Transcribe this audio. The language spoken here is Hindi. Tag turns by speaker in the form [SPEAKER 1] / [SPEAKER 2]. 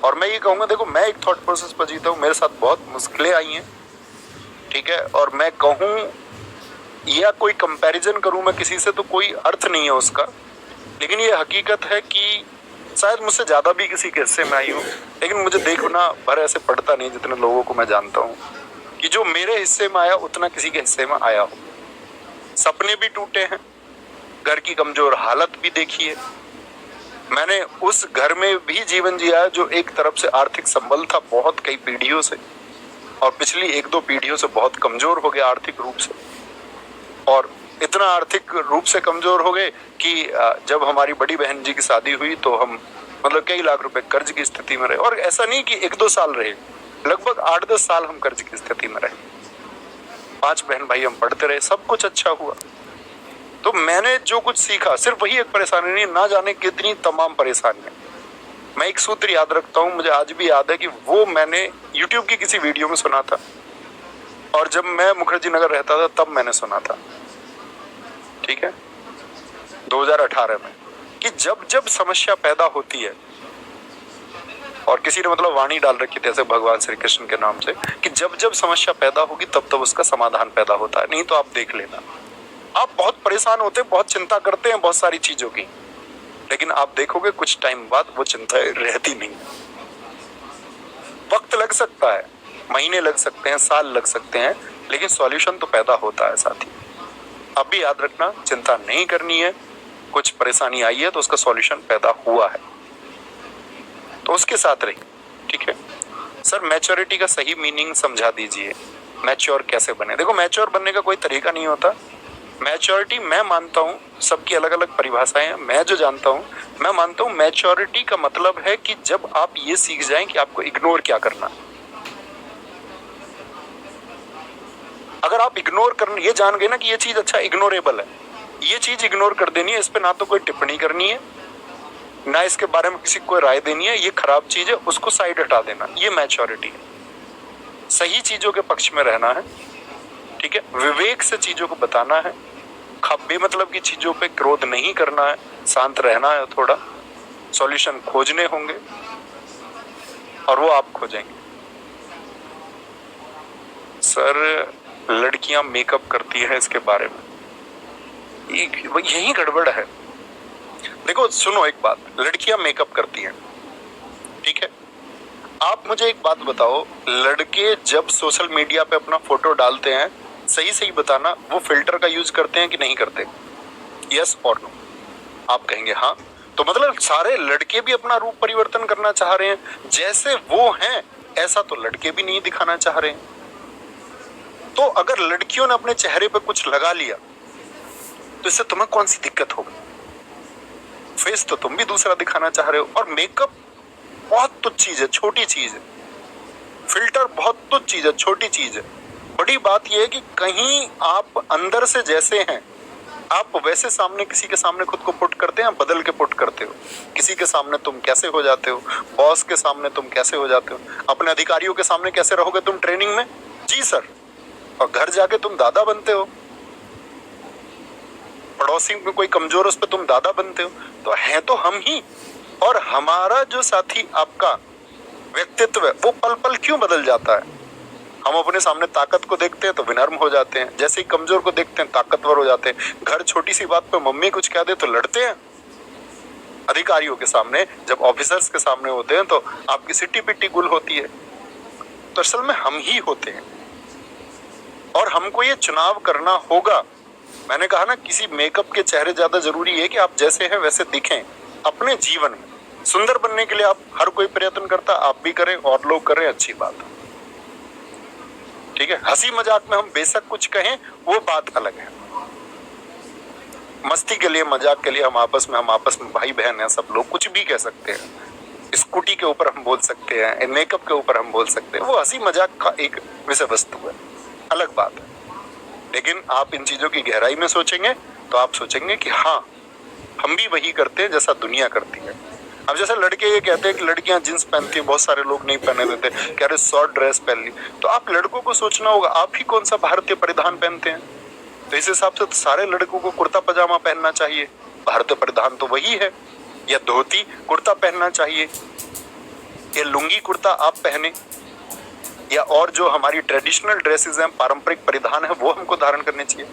[SPEAKER 1] और मैं ये कहूँगा, देखो मैं एक थॉट प्रोसेस पर जीता हूँ, मेरे साथ बहुत मुश्किलें आई हैं, ठीक है, और मैं कहूँ या कोई कंपैरिजन करूँ मैं किसी से तो कोई अर्थ नहीं है उसका, लेकिन ये हकीकत है कि शायद मुझसे ज़्यादा भी किसी के हिस्से में आई हूँ, लेकिन मुझे देखना भर ऐसे पड़ता नहीं जितने लोगों को मैं जानता हूँ कि जो मेरे हिस्से में आया उतना किसी के हिस्से में आया हो। सपने भी टूटे हैं, घर की कमजोर हालत भी देखी है, मैंने उस घर में भी जीवन जिया है जो एक तरफ से आर्थिक संबल था बहुत कई पीढ़ियों से, और पिछली 1-2 पीढ़ियों से बहुत कमजोर हो गया आर्थिक रूप से, और इतना आर्थिक रूप से कमजोर हो गए कि जब हमारी बड़ी बहन जी की शादी हुई तो हम मतलब कई लाख रुपए कर्ज की स्थिति में रहे, और ऐसा नहीं कि 1-2 साल रहे, लगभग 8-10 साल हम कर्ज की स्थिति में रहे। 5 बहन भाई हम पढ़ते रहे, सब कुछ अच्छा हुआ। तो मैंने जो कुछ सीखा सिर्फ वही एक परेशानी नहीं, ना जाने कितनी तमाम परेशानियां। मैं एक सूत्र याद रखता हूँ, मुझे आज भी याद है कि वो मैंने YouTube की किसी वीडियो में सुना था, और जब मैं मुखर्जी नगर रहता था तब मैंने सुना था, ठीक है, 2018 में, कि जब जब समस्या पैदा होती है, और किसी ने मतलब वाणी डाल रखी थी ऐसे भगवान श्री कृष्ण के नाम से कि जब जब समस्या पैदा होगी तब तब उसका समाधान पैदा होता है, नहीं तो आप देख लेना, आप बहुत परेशान होते हैं, बहुत चिंता करते हैं बहुत सारी चीजों की, लेकिन आप देखोगे कुछ टाइम बाद वो चिंता रहती नहीं। वक्त लग सकता है, महीने लग सकते हैं, साल लग सकते हैं, लेकिन सॉल्यूशन तो पैदा होता है साथी। अब भी याद रखना, चिंता नहीं करनी है, कुछ परेशानी आई है तो उसका सॉल्यूशन पैदा हुआ है, तो उसके साथ रहिए, ठीक है। सर मैच्योरिटी का सही मीनिंग समझा दीजिए, मैच्योर कैसे बने? देखो मैच्योर बनने का कोई तरीका नहीं होता। मैच्योरिटी मैं मानता हूँ, सबकी अलग अलग परिभाषाएं हैं, मैं जो जानता हूँ मैं मानता हूँ मैच्योरिटी का मतलब है कि जब आप ये सीख जाएं कि आपको इग्नोर क्या करना। अगर आप इग्नोर करना ये जान गए ना कि ये चीज अच्छा इग्नोरेबल है, ये चीज इग्नोर कर देनी है, इस पे ना तो कोई टिप्पणी करनी है ना इसके बारे में किसी को कोई राय देनी है, ये खराब चीज है उसको साइड हटा देना, ये मैच्योरिटी है। सही चीजों के पक्ष में रहना है, ठीक है, विवेक से चीजों को बताना है, बेमतलब की चीजों पे क्रोध नहीं करना है, शांत रहना है, थोड़ा सॉल्यूशन खोजने होंगे और वो आप खोजेंगे। सर लड़कियां मेकअप करती हैं, इसके बारे में यही गड़बड़ है। देखो सुनो एक बात, लड़कियां मेकअप करती हैं, ठीक है, आप मुझे एक बात बताओ, लड़के जब सोशल मीडिया पे अपना फोटो डालते हैं, सही सही बताना, वो फिल्टर का यूज करते हैं कि नहीं करते? यस और नो? आप कहेंगे हाँ, तो मतलब सारे लड़के भी अपना रूप परिवर्तन करना चाह रहे हैं, जैसे वो हैं ऐसा तो लड़के भी नहीं दिखाना चाह रहे हैं। तो अगर लड़कियों ने अपने चेहरे पे कुछ लगा लिया तो इससे तुम्हें कौन सी दिक्कत होगी? फेस तो तुम भी दूसरा दिखाना चाह रहे हो, और मेकअप बहुत तुच्छ चीज है, छोटी चीज है, फिल्टर बहुत तुच्छ चीज है, छोटी चीज है। बड़ी बात यह है कि कहीं आप अंदर से जैसे हैं आप वैसे सामने किसी के सामने खुद को पुट करते हैं, बदल के पुट करते हो। किसी के सामने तुम कैसे हो जाते हो, बॉस के सामने तुम कैसे हो जाते हो, अपने अधिकारियों के सामने कैसे रहोगे तुम ट्रेनिंग में, जी सर, और घर जाके तुम दादा बनते हो, पड़ोसी में कोई कमजोर उस पर तुम दादा बनते हो, तो है तो हम ही। और हमारा जो साथी आपका व्यक्तित्व है वो पल पल क्यों बदल जाता है? हम अपने सामने ताकत को देखते हैं तो विनम्र हो जाते हैं, जैसे ही कमजोर को देखते हैं ताकतवर हो जाते हैं। घर छोटी सी बात पे मम्मी कुछ कह दे तो लड़ते हैं, अधिकारियों के सामने जब ऑफिसर्स के सामने होते हैं तो आपकी सिट्टी पिट्टी गुल होती है। तो असल में हम ही होते हैं और हमको ये चुनाव करना होगा। मैंने कहा ना, किसी मेकअप के चेहरे ज्यादा जरूरी है कि आप जैसे हैं वैसे दिखें अपने जीवन में। सुंदर बनने के लिए आप हर कोई प्रयत्न करता, आप भी करें और लोग करें, अच्छी बात है, ठीक है। हंसी मजाक में हम बेशक कुछ कहें वो बात अलग है, मस्ती के लिए मजाक के लिए हम आपस में भाई बहन हैं, सब लोग कुछ भी कह सकते हैं। स्कूटी के ऊपर हम बोल सकते हैं, मेकअप के ऊपर हम बोल सकते हैं, वो हंसी मजाक का एक विषय वस्तु है, अलग बात है। लेकिन आप इन चीजों की गहराई में सोचेंगे तो आप सोचेंगे कि हाँ हम भी वही करते हैं जैसा दुनिया करती है। अब जैसे लड़के ये कहते हैं कि लड़कियां जींस पहनती हैं, बहुत सारे लोग नहीं पहने देते, कह रहे शॉर्ट ड्रेस पहन ली, तो आप लड़कों को सोचना होगा आप ही कौन सा भारतीय परिधान पहनते हैं। तो इस हिसाब से तो सारे लड़कों को कुर्ता पजामा पहनना चाहिए, भारतीय परिधान तो वही है, या धोती कुर्ता पहनना चाहिए। ये लुंगी कुर्ता आप पहने या और जो हमारी ट्रेडिशनल ड्रेसेस हैं, पारंपरिक परिधान है, वो हमको धारण करने चाहिए।